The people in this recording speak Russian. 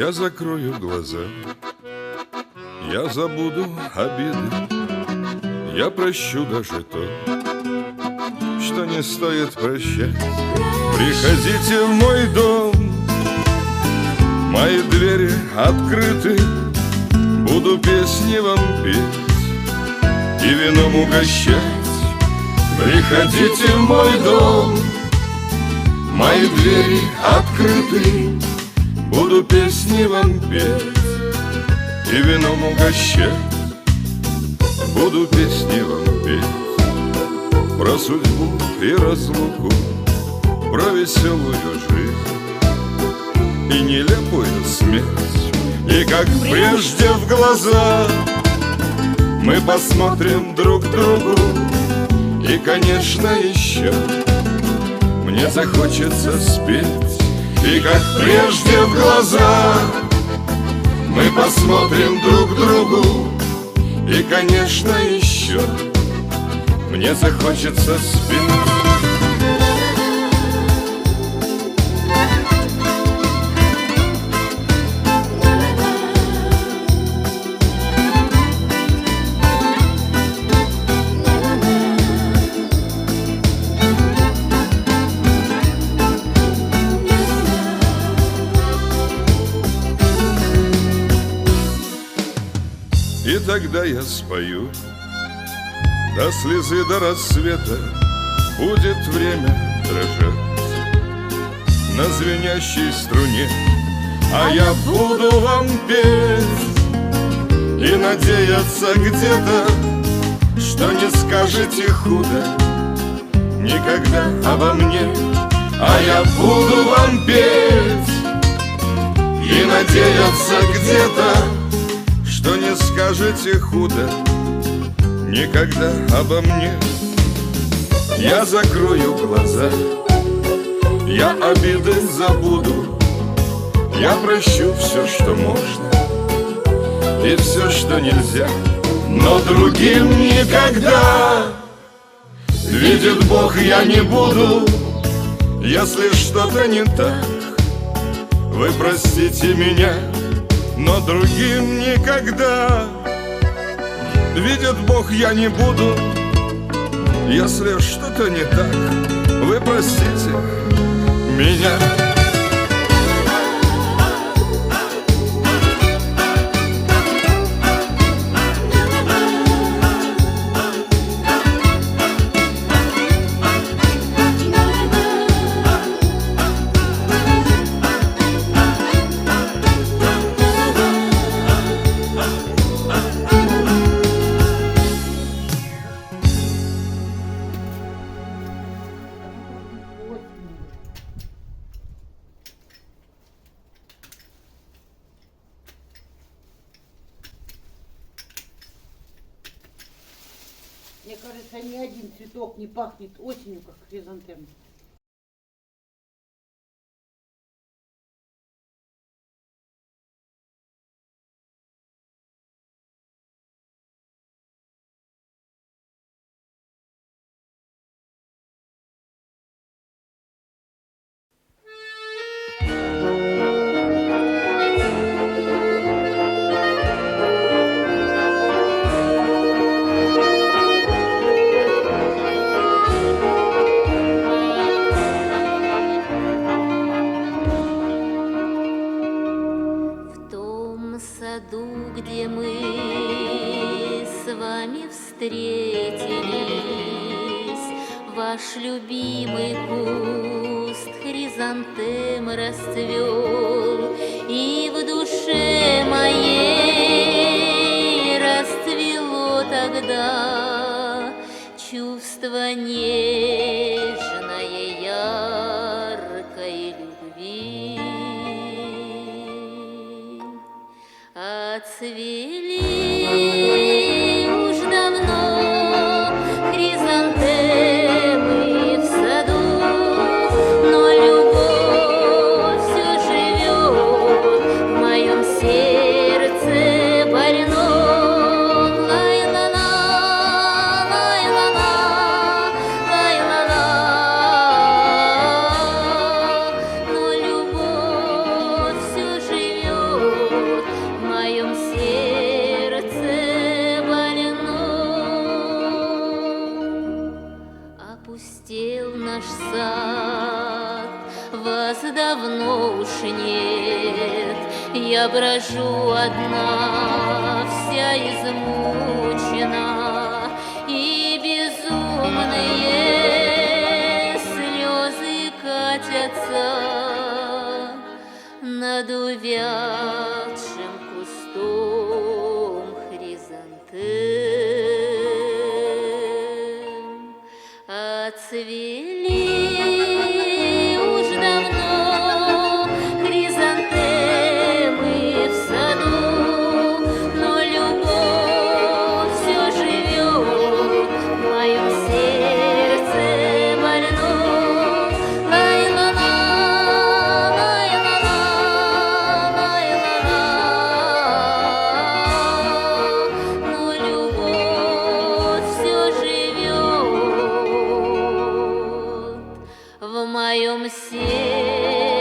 Я закрою глаза, я забуду обиды, я прощу даже то, что не стоит прощать. Приходите в мой дом, мои двери открыты, буду песни вам петь и вином угощать. Приходите в мой дом, мои двери открыты, буду песни вам петь и вином угощать. Буду песни вам петь про судьбу и разлуку, про веселую жизнь и нелепую смерть. И как прежде в глаза мы посмотрим друг другу, и, конечно, еще мне захочется спеть. И как прежде в глаза мы посмотрим друг другу, и, конечно, еще мне захочется спеть. И тогда я спою до слезы, до рассвета. Будет время дрожать на звенящей струне, а я буду вам петь и надеяться где-то, что не скажете худо никогда обо мне. А я буду вам петь и надеяться где-то, что не скажете худо никогда обо мне. Я закрою глаза, я обиды забуду, я прощу все, что можно, и все, что нельзя. Но другим никогда, видит Бог, я не буду. Если что-то не так, вы простите меня, но другим никогда, видит Бог, я не буду. Если что-то не так, вы простите меня. Мне кажется, ни один цветок не пахнет осенью, как хризантема. Где мы с вами встретились, ваш любимый куст хризантем расцвел, и в душе моей расцвело тогда чувство нежной яркой любви. Отцвели уж давно хризантемы в саду, но любовь все живет в моем сердце больном. Лай-ла-ла, лай-ла-ла, лай-ла-ла. Но любовь все живет давно уж нет. Я брожу одна, вся измучена, и безумные слезы катятся над увядшим кустом хризантем. Отцвели уж давно хризантемы в саду, но любовь все живет в моем сердце больном. Лай-ла-ла, лай-ла-ла, лай-ла-ла, но любовь все живет в моем сердце